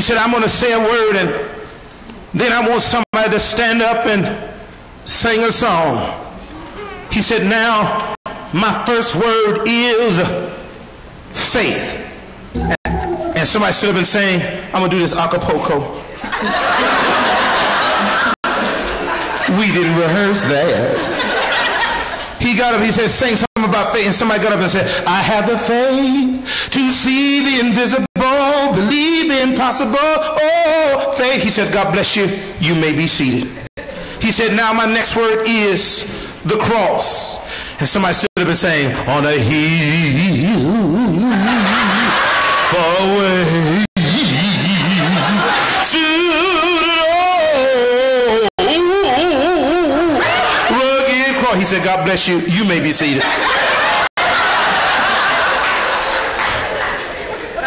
He said, I'm going to say a word, and then I want somebody to stand up and sing a song. He said, now my first word is faith. And somebody stood up and saying, I'm going to do this a cappella. We didn't rehearse that. He got up, he said, sing something about faith. And somebody got up and said, I have the faith to see the invisible, believe the impossible. Oh, faith. He said, God bless you. You may be seated. He said, now my next word is the cross. And somebody stood up and saying, on a hill far away to rugged cross. He said, God bless you. You may be seated.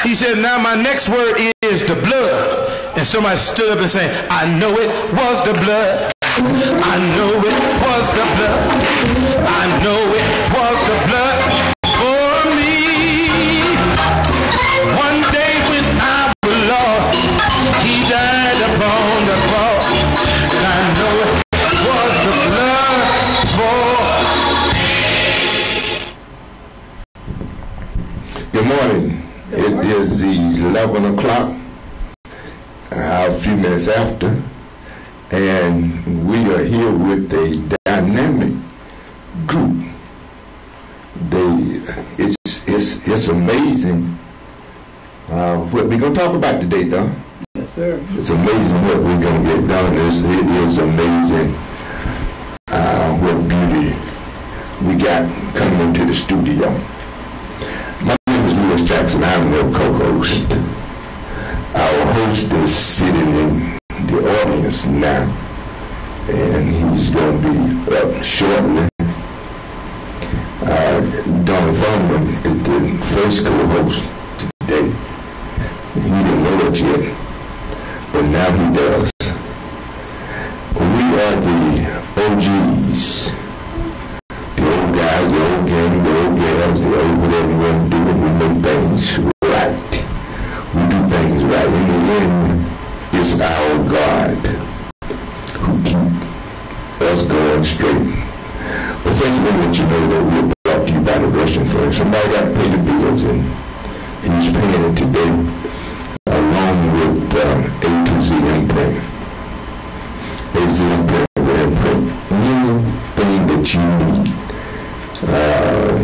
He said, now my next word is the blood. And somebody stood up and said, I know it was the blood. I know it was the blood. I know it was the blood for me. One day when I was lost, he died upon the cross. And I know it was the blood for me. Good morning. It is 11 o'clock, a few minutes after. And we are here with a dynamic group. It's amazing what we're going to talk about today, Don. Yes, sir. It's amazing what we're going to get done. It is amazing what beauty we got coming into the studio. My name is Lewis Jackson. I'm your co-host. Our host is sitting in the audience now, and he's going to be up shortly. Don Furman is the first co-host today. He didn't know it yet, but now he does. We are the OGs, the old guys, the old gang, the old gals, the old whatever you want to do, and we make things right. We do things right. In the end, it's our God who keep us going straight. But first, we let you know that we're brought to you by the Russian firm. Somebody got to pay the bills, and he's paying it today, along with A to Z imprint. A to Z imprint will imprint anything that you need,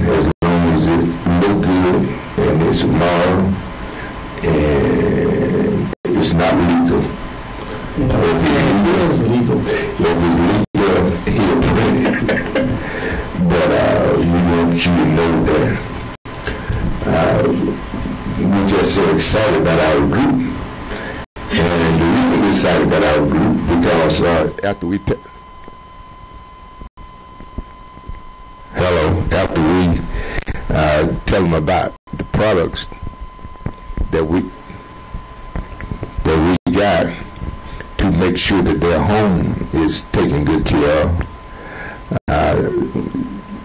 as long as it look good and it's moral and it's not legal. If it's legal, he'll print it. But we want you to know that we're just so excited about our group. And the reason we're excited about our group, because after we tell them about the products that we got to make sure that their home is taken good care of.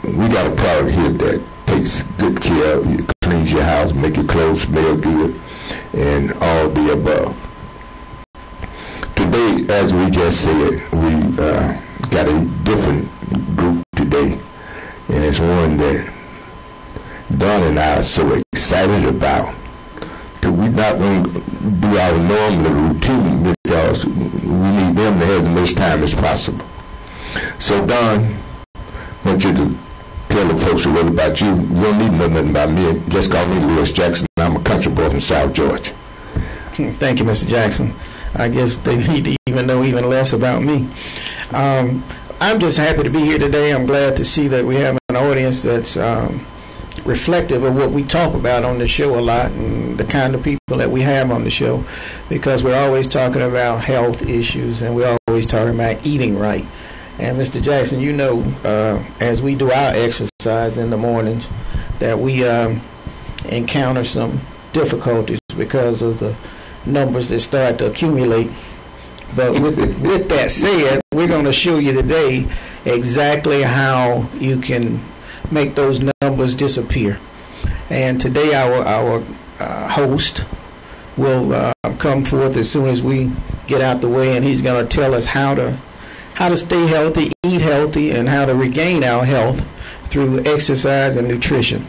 We got a product here that takes good care of you, cleans your house, make your clothes smell good, and all the above. Today, as we just said, we got a different group today, and it's one that Don and I are so excited about. We're not going to do our normal routine because we need them to have the most time as possible. So, Don, I want you to tell the folks a little about you. You don't need to know nothing about me. Just call me Lewis Jackson. I'm a country boy from South Georgia. Thank you, Mr. Jackson. I guess they need to even know even less about me. I'm just happy to be here today. I'm glad to see that we have an audience that's reflective of what we talk about on the show a lot, and the kind of people that we have on the show, because we're always talking about health issues and we're always talking about eating right. And Mr. Jackson, you know, as we do our exercise in the mornings, that we encounter some difficulties because of the numbers that start to accumulate. But with that said, we're going to show you today exactly how you can make those numbers disappear. And today our host will come forth as soon as we get out the way, and he's going to tell us how to stay healthy, eat healthy, and how to regain our health through exercise and nutrition.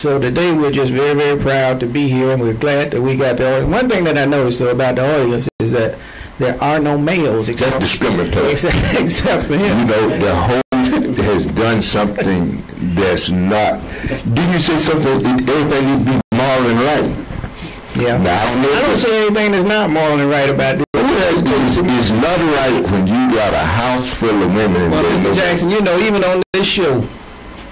So today we're just very, very proud to be here, and we're glad that we got the audience. One thing that I noticed, though, about the audience is that there are no males. That's discriminatory. Except for him. You know, the host has done something that's not. Didn't you say something? Everything would be moral and right. Yeah. Now, I don't say anything that's not moral and right about this. It's not right when you got a house full of women. Well, Mr. Jackson, you know, even on this show,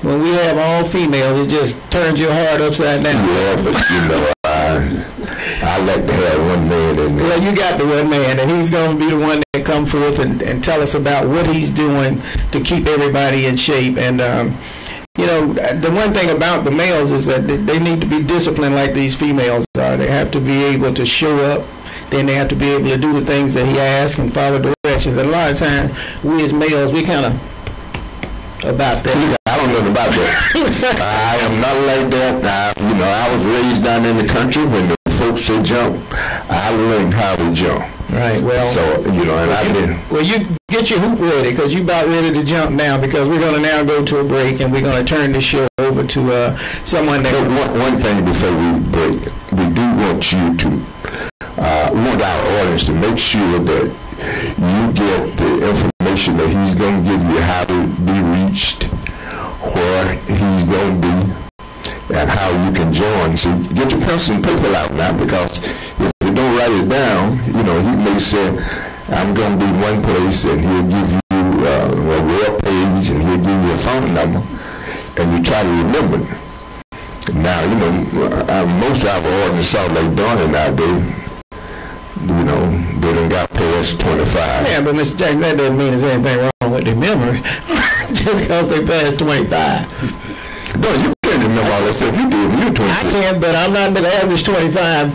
when we have all females, it just turns your heart upside down. Yeah, but you know, I like to have one man in there. Well, you got the one man, and he's going to be the one that come forth and tell us about what he's doing to keep everybody in shape. And, you know, the one thing about the males is that they need to be disciplined like these females are. They have to be able to show up. Then they have to be able to do the things that he asks and follow directions. And a lot of times, we as males, we kind of about that. I don't know about that. I am not like that. You know, I was raised down in the country when the folks say jump. I learned how to jump. Right. Well. So you know, and I did. Well, you get your hoop ready because you about ready to jump now because we're going to now go to a break and we're going to turn the show over to someone that. But one thing before we break, we do want you to. Want our audience to make sure that you get the information that he's going to give you, how to be reached, where he's going to be, and how you can join. So get your pencil and paper out now, because if you don't write it down, you know, he may say, I'm going to be one place, and he'll give you a web page, and he'll give you a phone number, and you try to remember it. Now, you know, most of our audience Salt Lake Donnie nowadays, you know, they done got past 25. Yeah, but Mr. Jackson, that doesn't mean there's anything wrong with their memory just because they passed 25. No, you can't remember all that stuff. You do. You're 25. I can, but I'm not the average 25.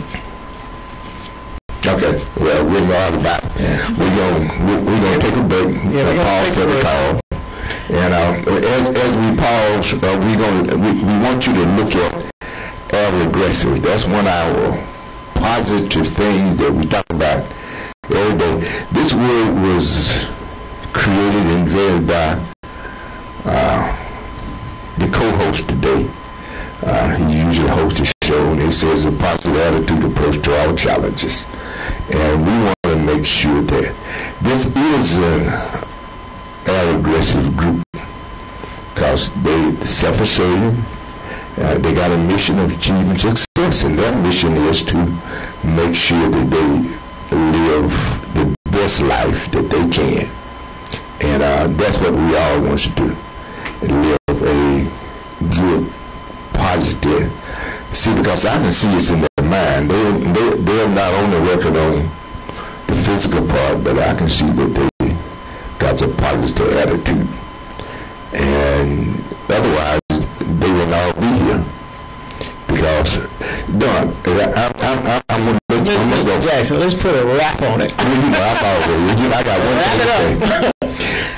Okay. Well, we're not about. We're gonna take a break. Yeah, we're gonna take a break. Call. And as we pause, we want you to look at our aggressive. That's 1 hour. Positive things that we talk about every day. This word was created and invented by the co-host today. He usually hosts the show, and he says a positive attitude approach to all challenges. And we want to make sure that this is an aggressive group because they're self-assertive. They got a mission of achieving success, and that mission is to make sure that they live the best life that they can. And that's what we all want to do, live a good, positive. See, because I can see it's in their mind. They're not on the record on the physical part, but I can see that they got a positive attitude. And otherwise, they will not be here. Because, Don, I'm going to Mr. Jackson, let's put a wrap on it. You know, I got one thing to say.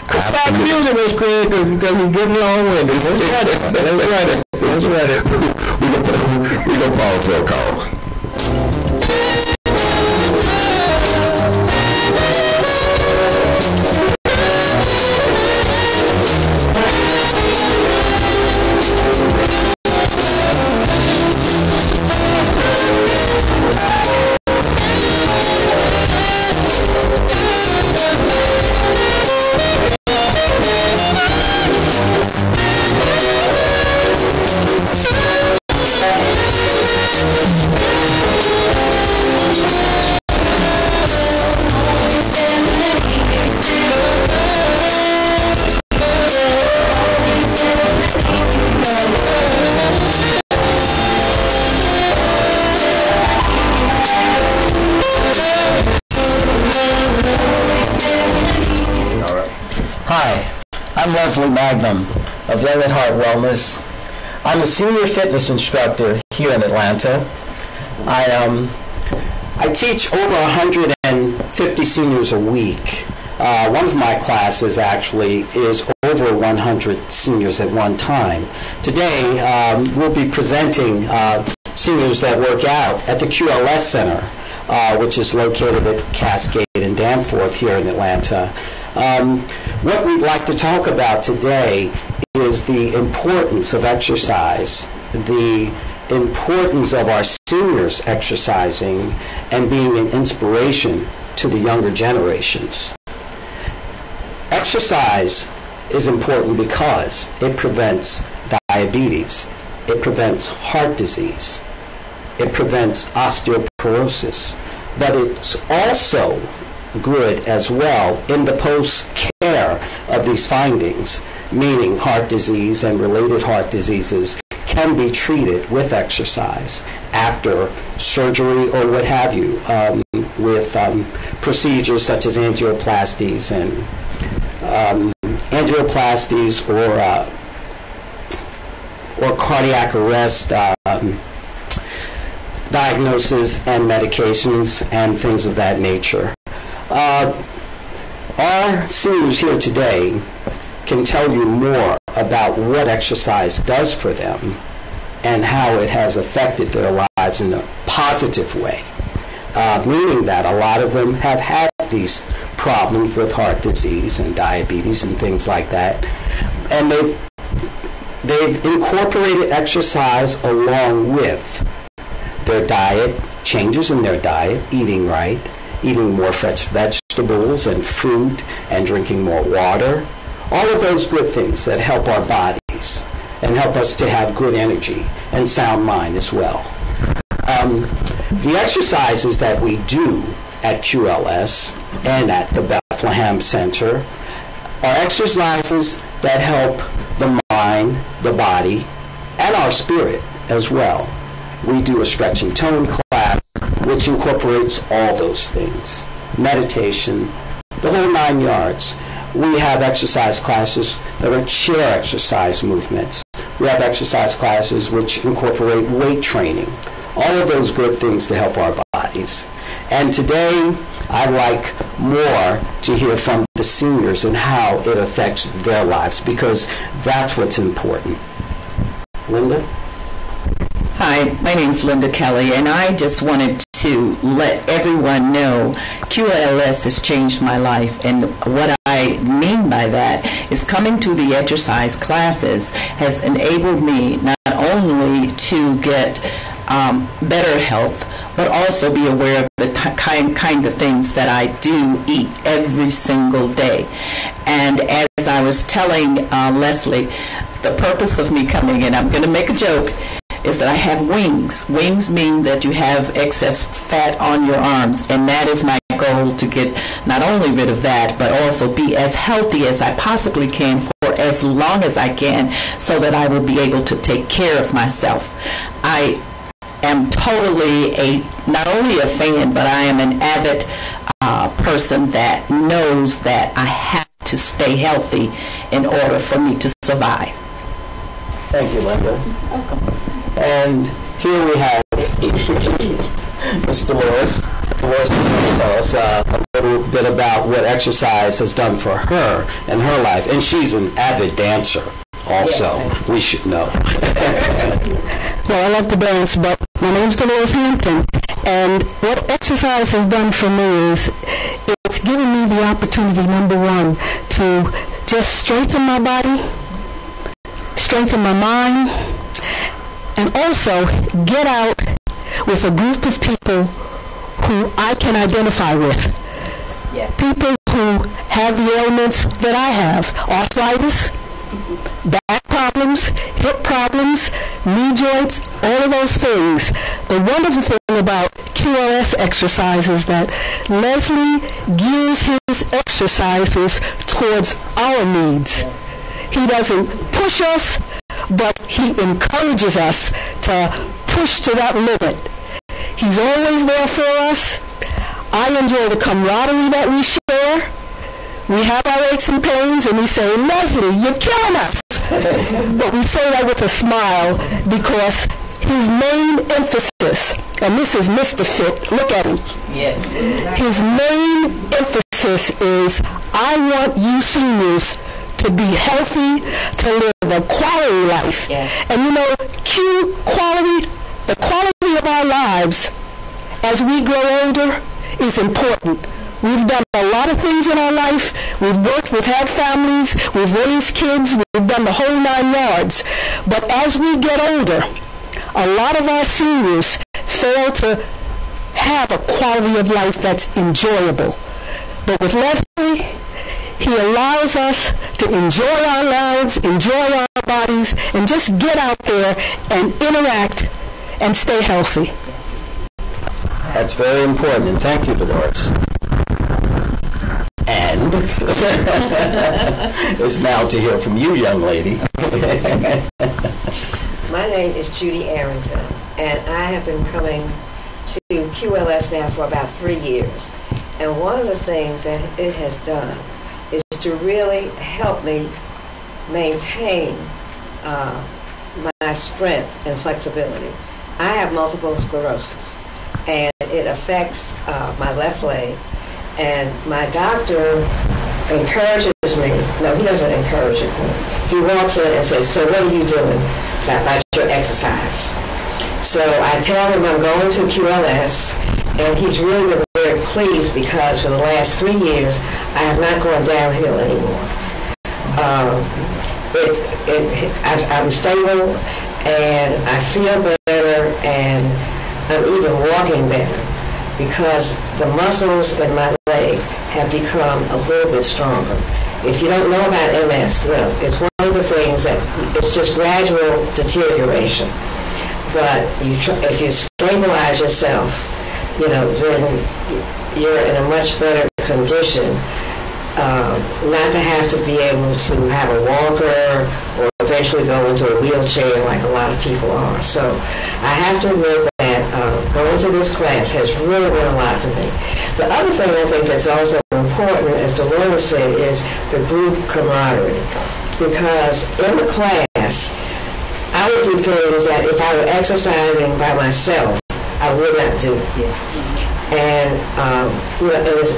Stop music, Miss Craig, because he's getting long-winded. Let's write it. We're going to pause for a call. Mangum of Young at Heart Wellness. I'm a senior fitness instructor here in Atlanta. I teach over 150 seniors a week. One of my classes actually is over 100 seniors at one time. Today we'll be presenting seniors that work out at the QLS Center, which is located at Cascade and Danforth here in Atlanta. What we'd like to talk about today is the importance of exercise, the importance of our seniors exercising and being an inspiration to the younger generations. Exercise is important because it prevents diabetes, it prevents heart disease, it prevents osteoporosis, but it's also good as well in the post-care of these findings, meaning heart disease and related heart diseases can be treated with exercise after surgery or what have you, with procedures such as angioplasties and or cardiac arrest diagnosis and medications and things of that nature. Our seniors here today can tell you more about what exercise does for them and how it has affected their lives in a positive way, meaning that a lot of them have had these problems with heart disease and diabetes and things like that, and they've incorporated exercise along with their diet, changes in their diet, eating right, eating more fresh vegetables and fruit, and drinking more water. All of those good things that help our bodies and help us to have good energy and sound mind as well. The exercises that we do at QLS and at the Bethlehem Center are exercises that help the mind, the body, and our spirit as well. We do a stretch and tone class, which incorporates all those things. Meditation, the whole 9 yards. We have exercise classes that are chair exercise movements. We have exercise classes which incorporate weight training. All of those good things to help our bodies. And today, I'd like more to hear from the seniors and how it affects their lives, because that's what's important. Linda? Hi, my name is Linda Kelly, and I just wanted to let everyone know QLS has changed my life, and what I mean by that is coming to the exercise classes has enabled me not only to get better health, but also be aware of the kind of things that I do eat every single day. And as I was telling Leslie, the purpose of me coming in, I'm going to make a joke, is that I have wings. Wings mean that you have excess fat on your arms, and that is my goal, to get not only rid of that, but also be as healthy as I possibly can for as long as I can, so that I will be able to take care of myself. I am totally not only a fan, but I am an avid person that knows that I have to stay healthy in order for me to survive. Thank you, Linda. Welcome. And here we have Ms. Dolores. Dolores, can you tell us a little bit about what exercise has done for her in her life? And she's an avid dancer also. Yes. We should know. Well, I love to dance, but my name's Dolores Hampton, and what exercise has done for me is it's given me the opportunity, number one, to just strengthen my body, strengthen my mind, and also get out with a group of people who I can identify with. Yes. People who have the ailments that I have: arthritis, back problems, hip problems, knee joints, all of those things. The wonderful thing about QLS exercise is that Leslie gears his exercises towards our needs. He doesn't push us, but he encourages us to push to that limit. He's always there for us. I enjoy the camaraderie that we share. We have our aches and pains, and we say, Leslie, you're killing us. But we say that with a smile, because his main emphasis, and this is Mr. Fit, look at him. Yes. His main emphasis is, I want you seniors to be healthy, to live a quality life. Yes. And you know, Q quality The quality of our lives as we grow older is important. We've done a lot of things in our life. We've worked, we've had families, we've raised kids, we've done the whole 9 yards. But as we get older, a lot of our seniors fail to have a quality of life that's enjoyable. But with Leslie, he allows us to enjoy our lives, enjoy our bodies, and just get out there and interact and stay healthy. That's very important, and thank you, Dolores. And it's now to hear from you, young lady. My name is Judy Arrington, and I have been coming to QLS now for about 3 years. And one of the things that it has done is to really help me maintain my strength and flexibility. I have multiple sclerosis, and it affects my left leg. And my doctor encourages me. No, he doesn't encourage me. He walks in and says, "So what are you doing about your exercise?" So I tell him I'm going to QLS, and he's really been very pleased because for the last 3 years, I have not gone downhill anymore. I'm stable, and I feel better, and I'm even walking better because the muscles in my leg have become a little bit stronger. If you don't know about MS, well, it's one of the things that it's just gradual deterioration. But if you stabilize yourself, then you're in a much better condition not to have to be able to have a walker or eventually go into a wheelchair like a lot of people are. So I have to admit that going to this class has really been a lot to me. The other thing I think that's also important, as Dolores said, is the group camaraderie. Because in the class, I would do things that if I were exercising by myself, I would not do. And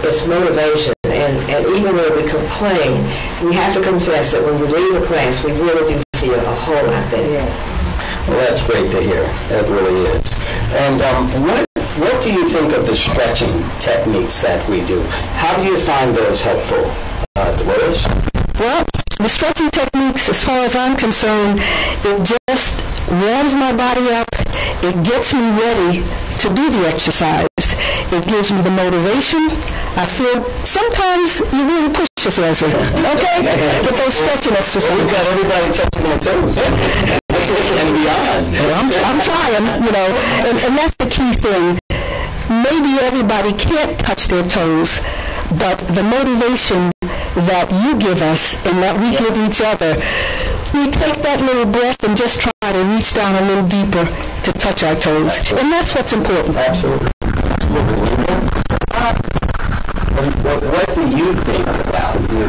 it's motivation. And even though we complain, we have to confess that when we leave the class, we really do feel a whole lot better. Yes. Well, that's great to hear. That really is. And what do you think of the stretching techniques that we do? How do you find those helpful, Dolores? Well, the stretching techniques, as far as I'm concerned, it just warms my body up. It gets me ready to do the exercise. It gives me the motivation. I feel sometimes you really push yourself, okay? With those stretching exercises. We've got everybody touching their toes. And beyond. Well, I'm trying, and that's the key thing. Maybe everybody can't touch their toes, but the motivation that you give us and that we give each other, we take that little breath and just try to reach down a little deeper to touch our toes. Absolutely. And that's what's important. Absolutely. What do you think about the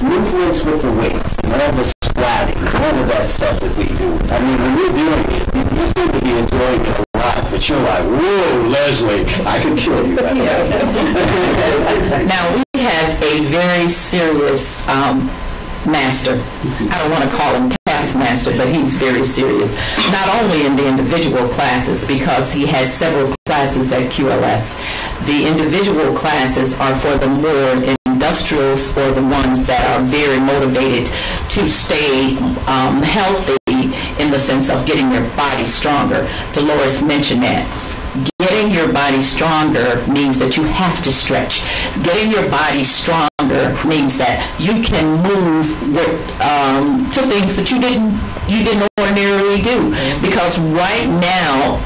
movements with the weights and all the squatting, all of that stuff that we do? I mean, when you're doing it, you seem to be enjoying it a lot, but you're like, whoa, Leslie, I can kill you. Now, we have a very serious master. I don't want to call him taskmaster, but he's very serious. Not only in the individual classes, because he has several classes at QLS. The individual classes are for the more industrials or the ones that are very motivated to stay healthy in the sense of getting your body stronger. Dolores mentioned that. Getting your body stronger means that you have to stretch. Getting your body stronger means that you can move to things that you didn't ordinarily do. Because right now,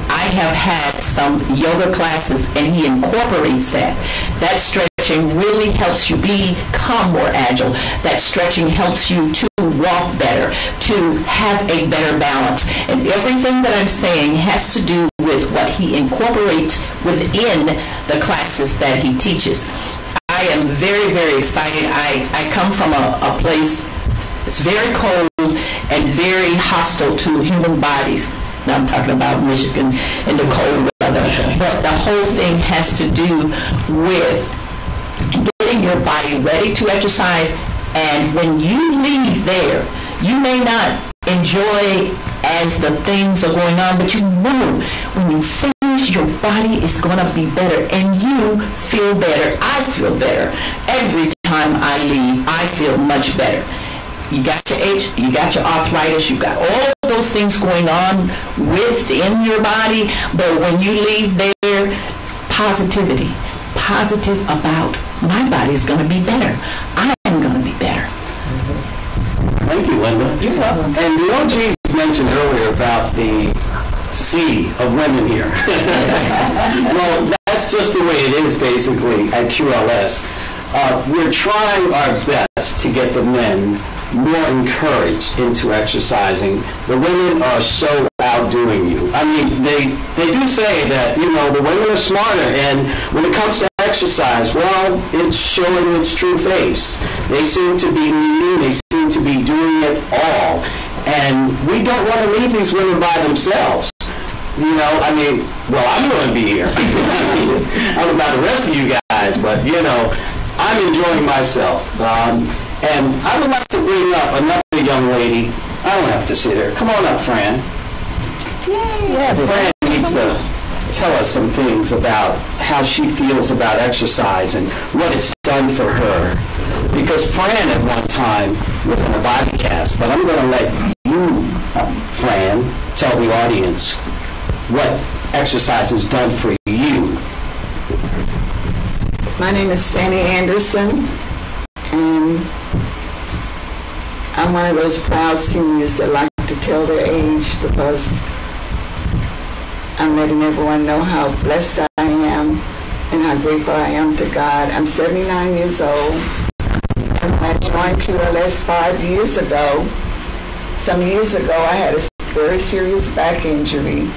I have had some yoga classes, and he incorporates that. That stretching really helps you become more agile. That stretching helps you to walk better, to have a better balance. And everything that I'm saying has to do with what he incorporates within the classes that he teaches. I am very, very excited. I come from a place that's very cold and very hostile to human bodies. Now I'm talking about Michigan in the cold weather. But the whole thing has to do with getting your body ready to exercise. And when you leave there, You may not enjoy as the things are going on, but you know when you finish, your body is going to be better and you feel better. I feel better. Every time I leave, I feel much better. You got your age, you got your arthritis, you got all of those things going on within your body, but when you leave there, positivity, positive about my body is going to be better. I am going to be better. Thank you, Linda. You're welcome. And the OGs mentioned earlier about the sea of women here. Well, that's just the way it is basically at QLS. We're trying our best to get the men more encouraged into exercising. The women are so outdoing you. I mean, they do say that, you know, the women are smarter, and when it comes to exercise, well, it's showing its true face. They seem to be leading, they seem to be doing it all. And we don't want to leave these women by themselves. You know, I mean, well, I'm going to be here. I don't know about the rest of you guys, but, you know, I'm enjoying myself. And I would like to bring up another young lady. I don't have to sit here. Come on up, Fran. Yeah, Fran needs to tell us some things about how she feels about exercise and what it's done for her. Because Fran at one time was in a body cast, but I'm going to let you, Fran, tell the audience what exercise has done for you. My name is Fanny Anderson, and I'm one of those proud seniors that like to tell their age because I'm letting everyone know how blessed I am and how grateful I am to God. I'm 79 years old. And when I joined QLS 5 years ago, some years ago, I had a very serious back injury.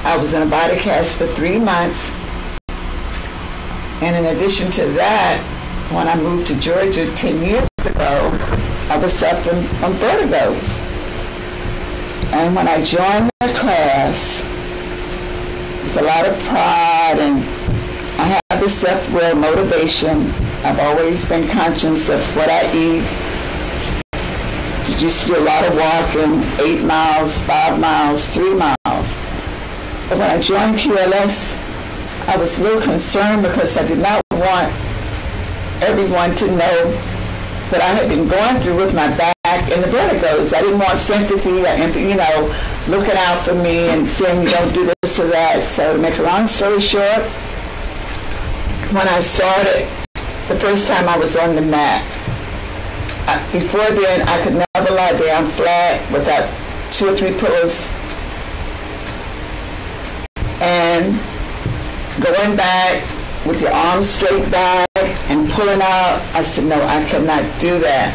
I was in a body cast for 3 months. And in addition to that, when I moved to Georgia 10 years ago, I was suffering from vertigos. And when I joined the class, with a lot of pride, and I have the self-will motivation. I've always been conscious of what I eat. You just do a lot of walking, 8 miles, 5 miles, 3 miles. But when I joined QLS, I was a little concerned because I did not want everyone to know what I had been going through with my back and the vertigos. I didn't want sympathy, you know, looking out for me and saying, don't do this or that. So to make a long story short, when I started, the first time I was on the mat, before then I could never lie down flat without 2 or 3 pillows. And going back with your arms straight back and pulling out, I said, no, I cannot do that.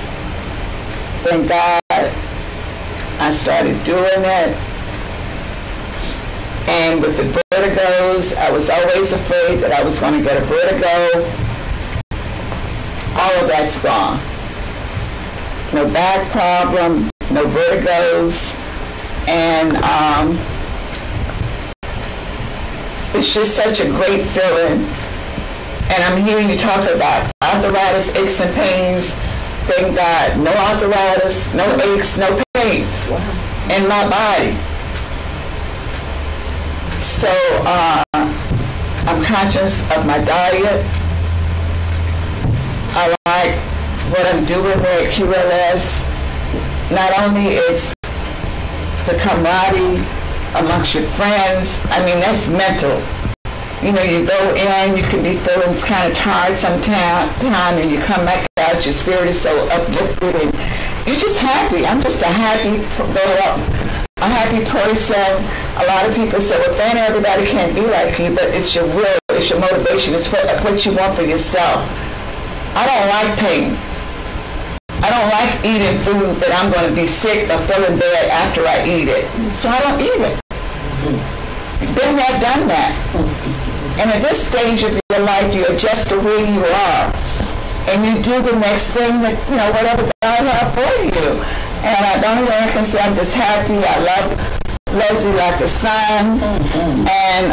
Thank God I started doing it. And with the vertigos, I was always afraid that I was going to get a vertigo. All of that's gone. No back problem, no vertigos, and it's just such a great feeling. And I'm hearing you talk about arthritis, aches, and pains. Thank God, no arthritis, no aches, no pains in my body. So I'm conscious of my diet. I like what I'm doing there at QLS. Not only is the camaraderie amongst your friends, I mean, that's mental. You know, you go in, you can be feeling kind of tired sometimes, and you come back out, your spirit is so uplifted, and you're just happy. I'm just a happy person. A lot of people say, well, Fanny, everybody can't be like you, but it's your will, it's your motivation, it's what you want for yourself. I don't like pain. I don't like eating food that I'm going to be sick or feeling bad after I eat it. So I don't eat it. Been there, done that. And at this stage of your life, you adjust to where you are. And you do the next thing that, you know, whatever God has for you. And the only thing I can say, I'm just happy. I love Leslie like a son. And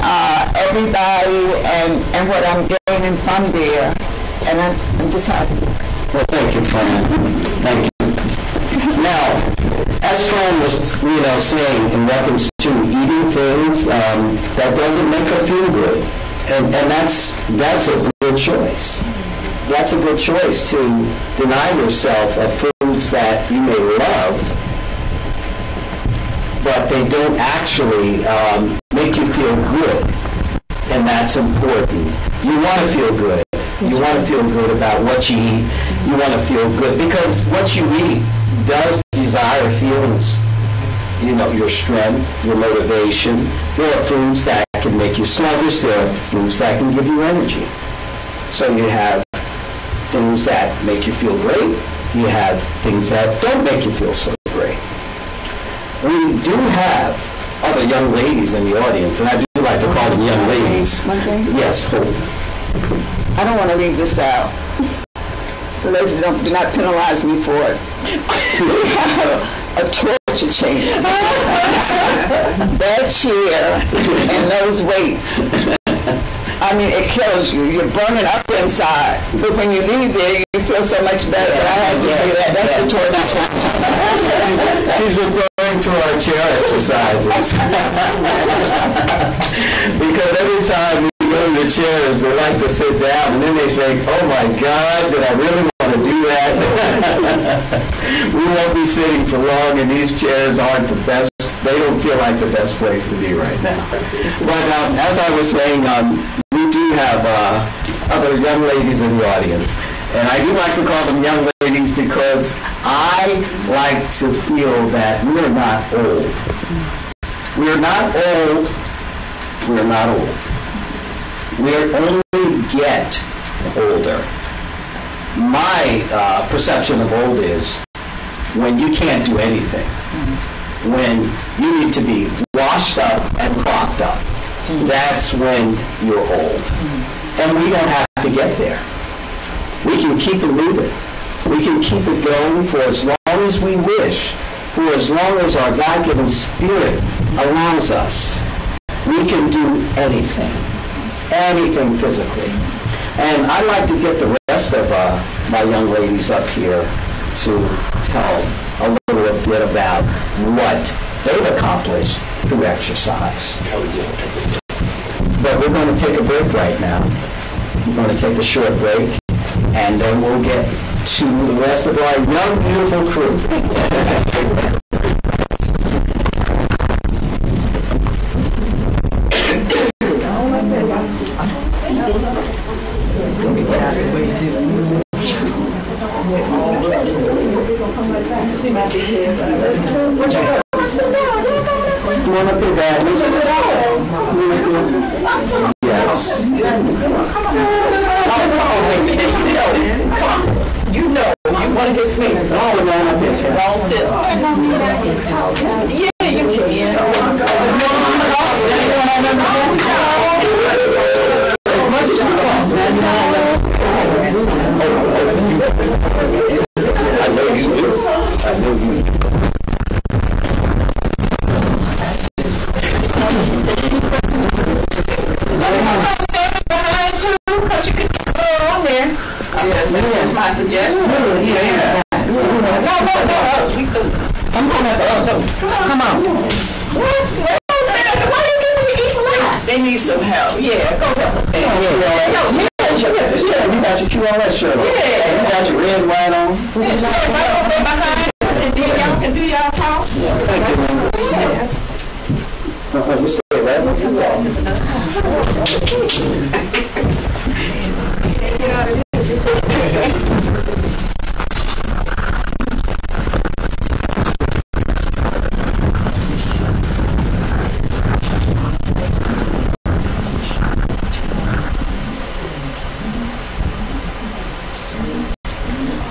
everybody and what I'm gaining from there. And I'm just happy. Well, thank you, Fran. Thank you. Now, as Fran was, saying in reference to eating things, that doesn't make her feel good. And that's a good choice. That's a good choice to deny yourself of foods that you may love, but they don't actually make you feel good. And that's important. You want to feel good. You want to feel good about what you eat. You want to feel good because what you eat does desire feelings. Your strength, your motivation. There are foods that can make you sluggish. There are foods that can give you energy. So you have things that make you feel great. You have things that don't make you feel so great. We do have other young ladies in the audience, and I do like to call them young ladies. One thing? Yes, Hope. I don't want to leave this out. Ladies, do not penalize me for it. We have a torture chamber. That chair and those weights. I mean, it kills you. You're burning up inside. But when you leave there, you feel so much better. But I had to say that. That's the torture chamber. She's referring to our chair exercises. Because every time we go to the chairs, they like to sit down, and then they think, oh my God, did I really want to do that? We won't be sitting for long, and these chairs aren't the best. They don't feel like the best place to be right now. But as I was saying, we do have other young ladies in the audience. And I do like to call them young ladies because I like to feel that we're not old. We're not old. We're not old. We only get older. My perception of old is when you can't do anything. When you need to be washed up and propped up. That's when you're old. And we don't have to get there. We can keep it moving. We can keep it going for as long as we wish, for as long as our God-given spirit allows us. We can do anything physically. And I'd like to get the rest of my young ladies up here to tell a little bit about what they've accomplished through exercise. But we're going to take a break right now. We're going to take a short break, and then we'll get to the rest of our young, beautiful crew.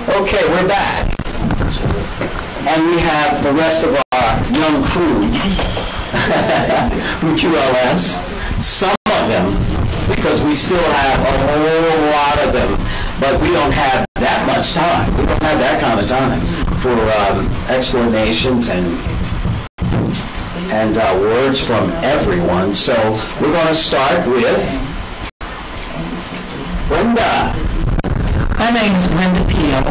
Okay, we're back. And we have the rest of our young crew from QLS. Some of them, because we still have a whole lot of them, but we don't have that much time. We don't have that kind of time for explanations and words from everyone. So we're going to start with Brenda. My name is Brenda Peel,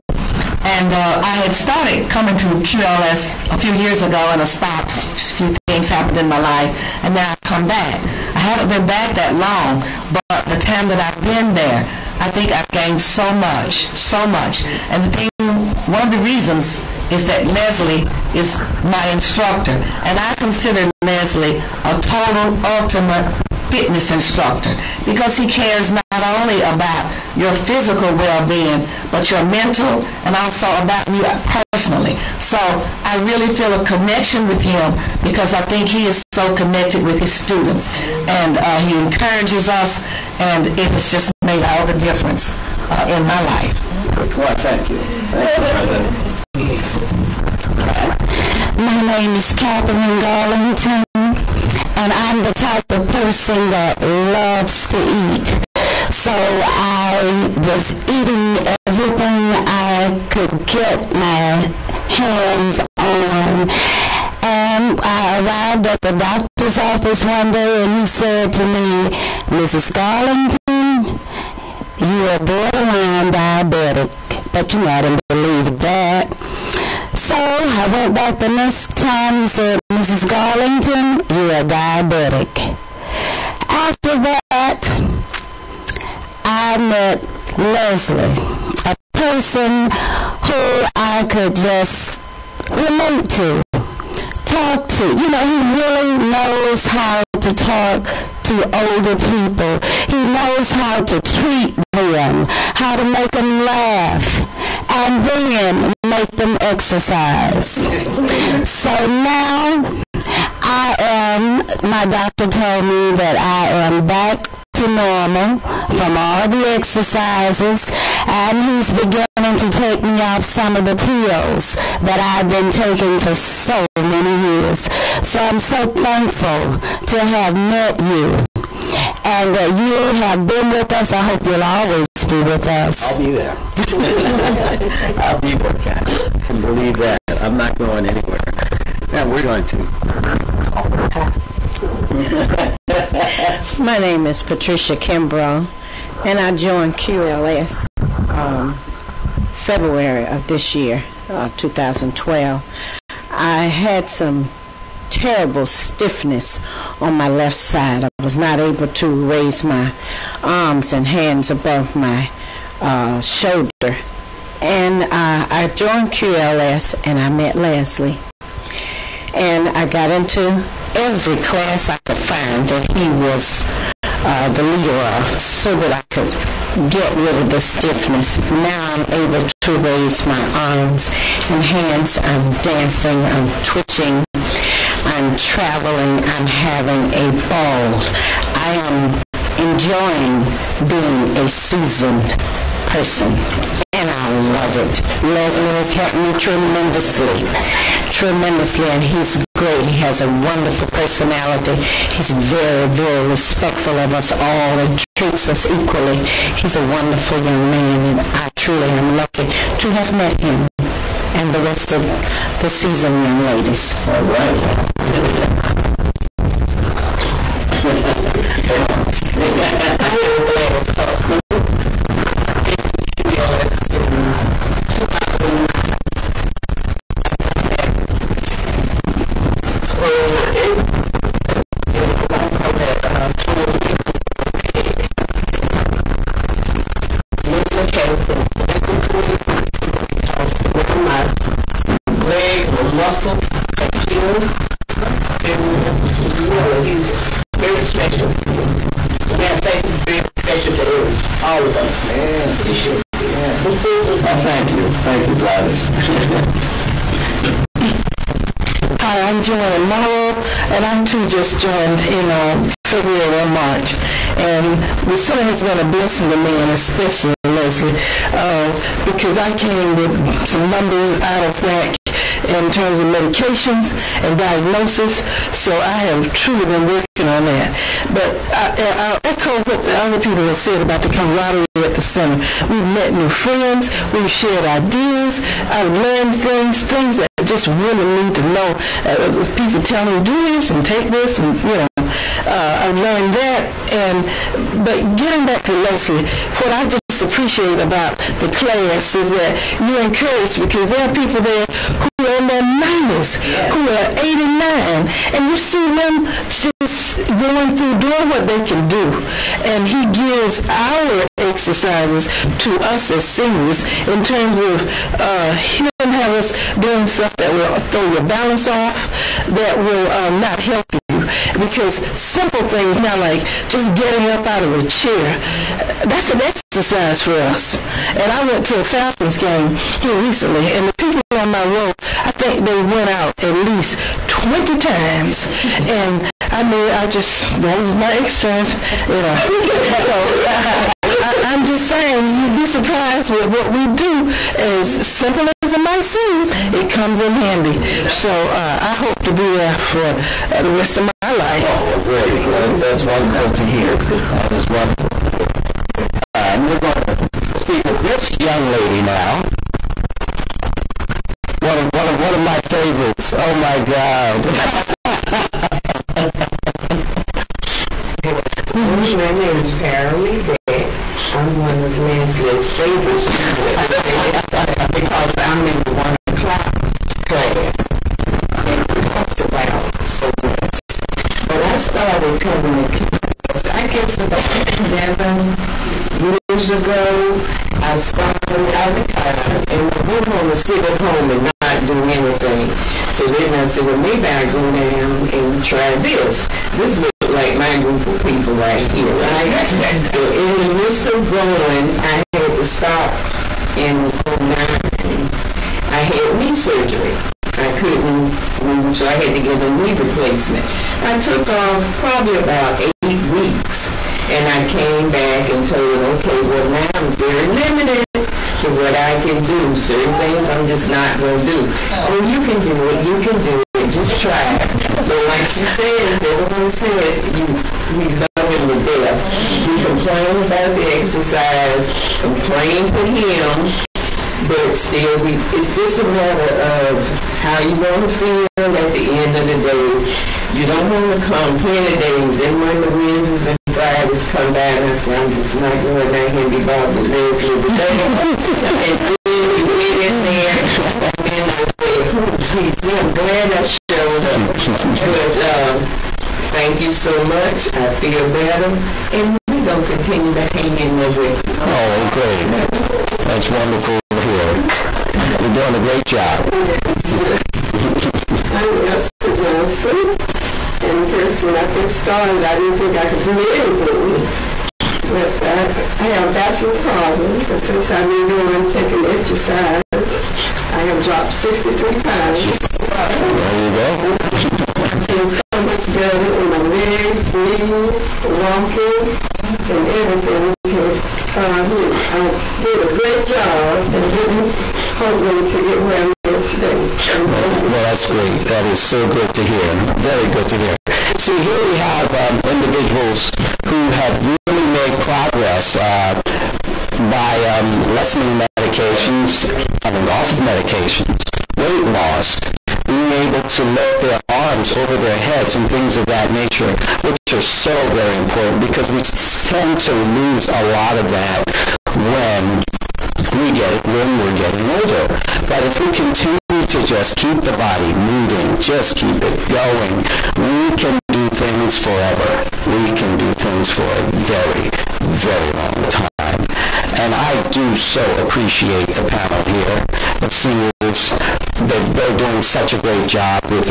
And I had started coming to QLS a few years ago, and I stopped. A few things happened in my life, and now I've come back. I haven't been back that long, but the time that I've been there, I think I've gained so much. And one of the reasons is that Leslie is my instructor, and I consider Leslie a total, ultimate fitness instructor, because he cares not only about your physical well-being, but your mental, and also about you personally. So I really feel a connection with him, because I think he is so connected with his students, and he encourages us, and it has just made all the difference in my life. Well, thank you. Thank you, President. My name is Catherine Garlington, and I'm the type of person that loves to eat. So I was eating everything I could get my hands on. And I arrived at the doctor's office one day, and he said to me, Mrs. Garlington, you are borderline diabetic. But you know, I didn't believe that. So I went back the next time. He said, Mrs. Garlington, you are diabetic. After that, I met Leslie, a person who I could just relate to, talk to. You know, he really knows how to talk to older people. He knows how to treat them, how to make them laugh, and then make them exercise. So now my doctor told me that I am back to normal from all the exercises, and he's beginning to take me off some of the pills that I've been taking for so many years. So I'm so thankful to have met you, and that you have been with us. I hope you'll always be with us. I'll be there. I'll be there, Kat. I can believe that. I'm not going anywhere. Now we're going to. My name is Patricia Kimbrough, and I joined QLS February of this year, 2012. I had some terrible stiffness on my left side. I was not able to raise my arms and hands above my shoulder. And I joined QLS, and I met Leslie. And I got into every class I could find that he was the leader of, so that I could get rid of the stiffness. Now I'm able to raise my arms and hands. I'm dancing, I'm twitching, I'm traveling, I'm having a ball. I am enjoying being a seasoned person, and I love it. Leslie has helped me tremendously, and he's great. He has a wonderful personality. He's very, very respectful of us all and treats us equally. He's a wonderful young man, and I truly am lucky to have met him and the rest of the seasoned young ladies. All right. Thank you, Gladys. Hi, I'm Joanne Morrow, and I too just joined in February or March. And the center has been a blessing to me, and especially Leslie, because I came with some numbers out of whack in terms of medications and diagnosis, so I have truly been working on that. But I'll echo what the other people have said about the camaraderie at the center. We've met new friends, we've shared ideas, I've learned things that I just really need to know. People tell me, do this and take this, and I've learned that. But getting back to Leslie, what I just appreciate about the class is that you're encouraged, because there are people there who are in their 90s, who are 89, and you see them just going through, doing what they can do. And he gives our exercises to us as seniors in terms of he doesn't have us doing stuff that will throw your balance off, that will not help you, because simple things now, like just getting up out of a chair, that's an exercise for us. And I went to a Falcons game here recently, and the people on my row, I think they went out at least 20 times, and I knew that was my exercise, you know. So I'm just saying, you'd be surprised with what we do. As simple as it might seem, it comes in handy. So I hope to be there for the rest of my life. Oh, very good. That's wonderful to hear. That is wonderful to hear. And we're going to speak with this young lady now. One of my favorites. Oh, my God. My name is Paralee Beck. I'm one of Leslie's favorites because I'm in the 1 o'clock class. And we talked about so much. But I started coming to class, I guess about 7 years ago. I retired and I went home to sit at home and not do anything. So then I said, well, maybe I go down and try this. This looks like my group of people right here, right? So in the midst of going, I had to stop in 2009. I had knee surgery. I couldn't move, so I had to get a knee replacement. I took off probably about 8 weeks. And I came back and told them, okay, well, now I'm very limited to what I can do. Certain things I'm just not going to do. Oh, you can do it, just try it. So like she says, everyone says, we love him to death. We complain about the exercise, complain to him, but still, it's just a matter of how you want to feel at the end of the day. You don't want to come plenty days, and when the Wednesdays and Fridays come back, and I say, I'm just not going down here and be bothered with Leslie today. And then we get in there, and then I say, oh, geez, I'm glad I showed up. But thank you so much. I feel better. And we're going to continue to hang in there with you. Oh, great. That's wonderful to hear. You're doing a great job. I'm Esther Johnson. And first, when I first started, I didn't think I could do anything. But I have a vascular problem. But since I've been doing taking exercise, I have dropped 63 pounds. There you go. I feel so much better in my legs, knees, walking, and everything has I did a great job and hopefully to get where I'm at today. Well, that's great. That is so good to hear. Very good to hear. See, here we have individuals who have really made progress by lessening medications, coming off of medications, weight loss, being able to lift their arms over their heads and things of that nature, which are so very important because we tend to lose a lot of that when we're getting older. But if we continue to just keep the body moving, just keep it going, we can do things forever. We can do things for a very, very long time. And I do so appreciate the panel here of seniors. They're doing such a great job with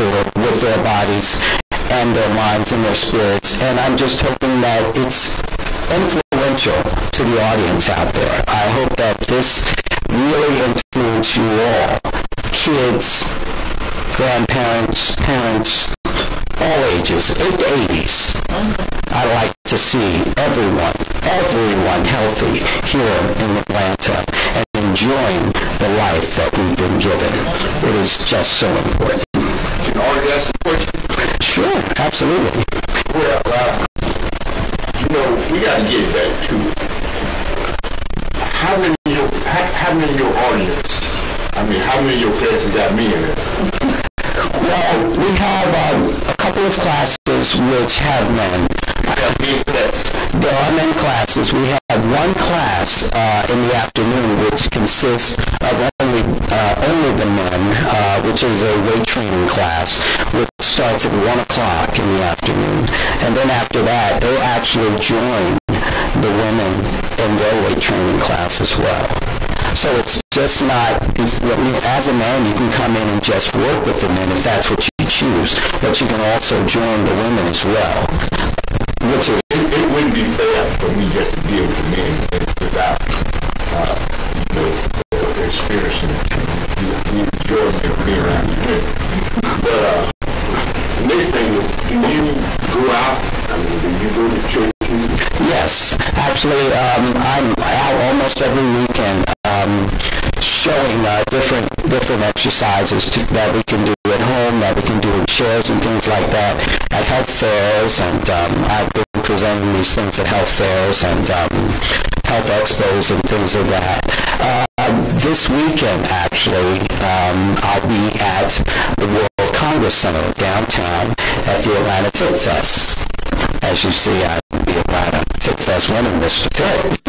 their bodies and their minds and their spirits. And I'm just hoping that it's influential to the audience out there. I hope that this really influences you all, kids, grandparents, parents, all ages, 8 to 80s. I like to see everyone healthy here in Atlanta and enjoying the life that we've been given. It is just so important. Can I already ask a question? Sure, absolutely. Well, we got to get back to how many of your audience, how many of your classes got me in it? Well, we have a couple of classes which have men. There are men classes. We have one class class in the afternoon, which consists of only the men, which is a weight training class, which starts at 1 o'clock in the afternoon. And then after that, they actually join the women in their weight training class as well. So it's just not, as a man, you can come in and just work with the men if that's what you choose, but you can also join the women as well. Which is, it wouldn't be fair for me just to deal with the men without, the experience you enjoy being around the women. But the next thing is, do you go out? I mean, do you go to churches? Yes, actually, I'm out almost every weekend showing different exercises that we can do at home, that we can do in chairs and things like that at health fairs, and I've been presenting these things at health fairs and health expos and things like that. This weekend, actually, I'll be at the World Congress Center downtown at the Atlanta Fit Fest. As you see, I'm the Atlanta Fit Fest winner, Mr. Fit.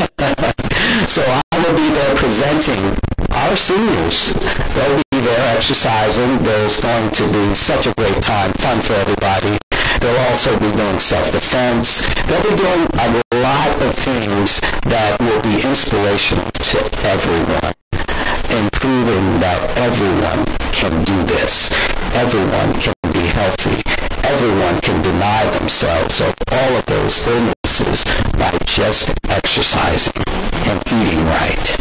So I will be there presenting our seniors. They'll be there exercising. There's going to be such a great time, fun for everybody. They'll also be doing self-defense. They'll be doing a lot of things that will be inspirational to everyone, and proving that everyone can do this. Everyone can be healthy. Everyone can deny themselves of all of those illnesses by just exercising and eating right.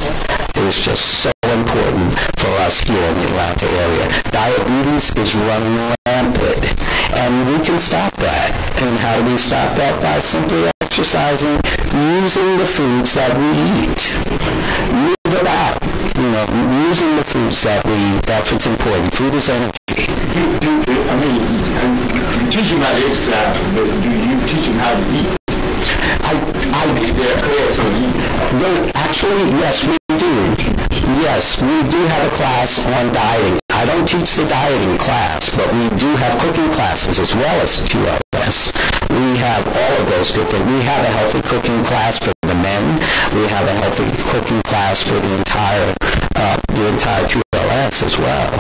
It is just so important for us here in the Atlanta area. Diabetes is running rampant, and we can stop that. And how do we stop that? By simply exercising, using the foods that we eat. Move about, using the foods that we eat. That's what's important. Food is energy. You teach them how to exercise, but do you teach them how to eat? Is there a class on eating? Actually, yes, we do. Yes, we do have a class on dieting. I don't teach the dieting class, but we do have cooking classes as well as QLS. We have all of those good things. We have a healthy cooking class for the men. We have a healthy cooking class for the entire QLS as well.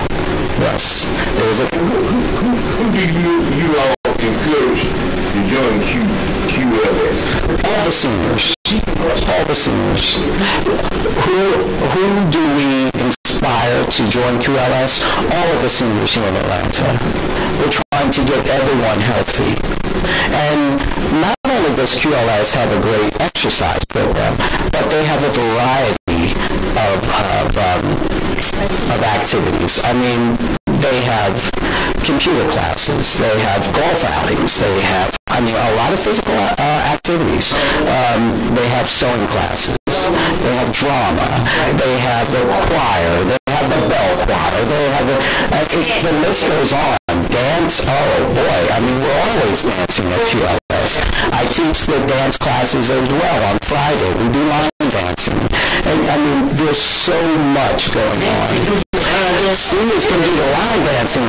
Yes. Who do you all encourage to join QLS? All the seniors. All the seniors. Who do we inspire to join QLS? All of the seniors here in Atlanta. We're trying to get everyone healthy. And not only does QLS have a great exercise program, but they have a variety of activities. I mean, they have computer classes, they have golf outings, they have, a lot of physical activities. They have sewing classes, they have drama, they have the choir, they have the bell choir, they have the list goes on. Dance, oh boy, we're always dancing at QLS. I teach the dance classes as well on Friday. We do line dancing. And there's so much going on. Seniors can do the line dancing.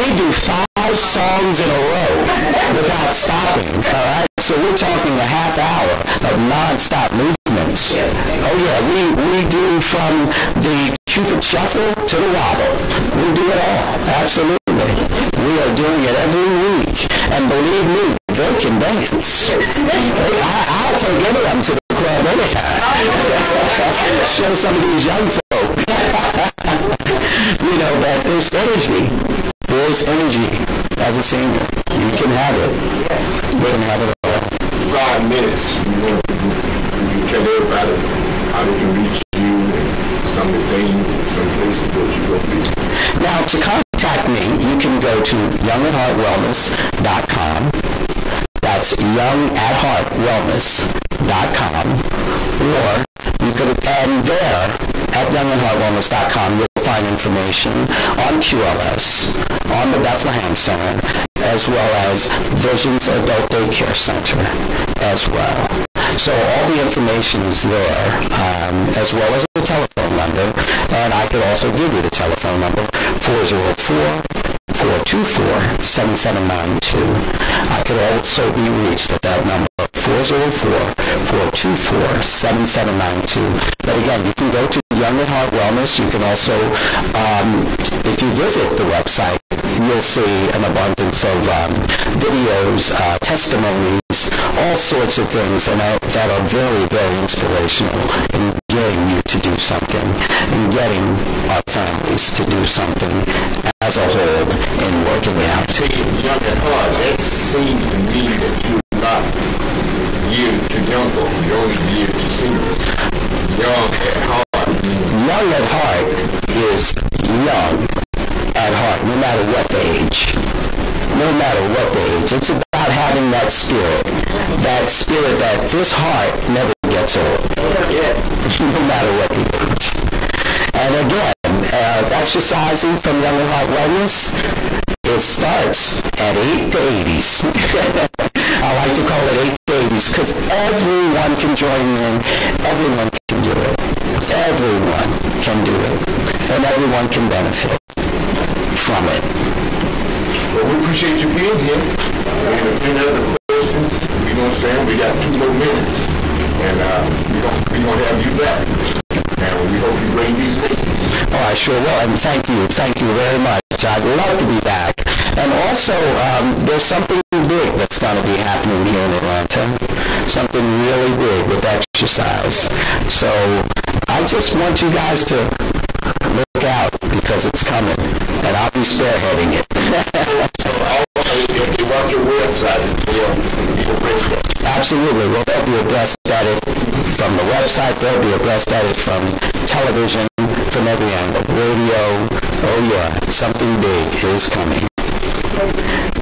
We do 5 songs in a row without stopping, all right? So we're talking a half hour of non-stop movements. Oh yeah, we do from the Cupid Shuffle to the Wobble. We do it all, absolutely. We are doing it every week. And believe me, they can dance. I'll take any of them to the club anytime. Show some of these young folk. That there's energy. There's energy as a senior. You can have it. You can have it all. 5 minutes. You tell everybody how they can reach you and some of the things, some places that you go to. Now, to contact me, you can go to youngatheartwellness.com. That's youngatheartwellness.com. Or you could, and there at youngatheartwellness.com, you'll find information on QLS, on the Bethlehem Center, as well as Visions Adult Daycare Center as well. So all the information is there, as well as the telephone number, and I could also give you the telephone number, 404-424-7792. I could also be reached at that number, 404-424-7792. But again, you can go to Young at Heart Wellness. You can also, if you visit the website, you'll see an abundance of videos, testimonies, all sorts of things that are very, very inspirational in getting you to do something, and getting our families to do something as a whole in working out. Young at Heart, that seems to me that you're not geared to young folk, you're only geared to seniors. Young at Heart. Young at Heart is young at heart, no matter what the age. No matter what the age. It's about having that spirit that this heart never gets old. No matter what the age. And again, exercising from Young at Heart Wellness, it starts at 8 to 80s. I like to call it 8 to 80s because everyone can join in. Everyone can do it. Everyone can do it. And everyone can benefit from it. Well, we appreciate you being here. And if any other questions, we're going to say we got 2 more minutes. And we're going to have you back. And we hope you bring these things. Oh, I sure will. And thank you. Thank you very much. I'd love to be back. And also, there's something big that's going to be happening here in Atlanta. Something really big with exercise. So I just want you guys to look out because it's coming. And I'll be spearheading it. So if you want your website, absolutely. Well, they'll be abreast at it from the website. They'll be abreast at it from television, from every angle. Radio. Oh, yeah. Something big is coming.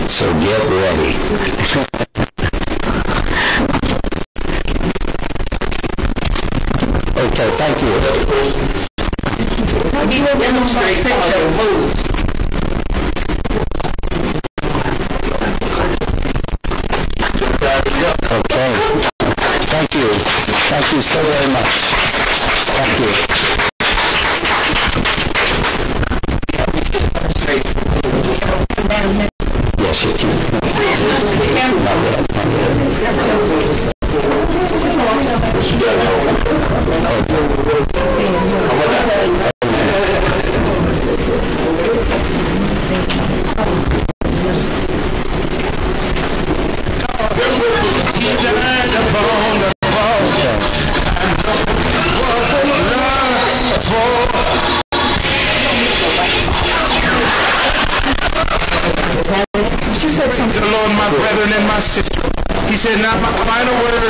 So get ready. Okay, thank you. You will demonstrate some of your moves. Okay. Thank you. Thank you so very much. Thank you. Yes, you can. Not yet. The Lord, my brethren and my sisters. He said, now my final word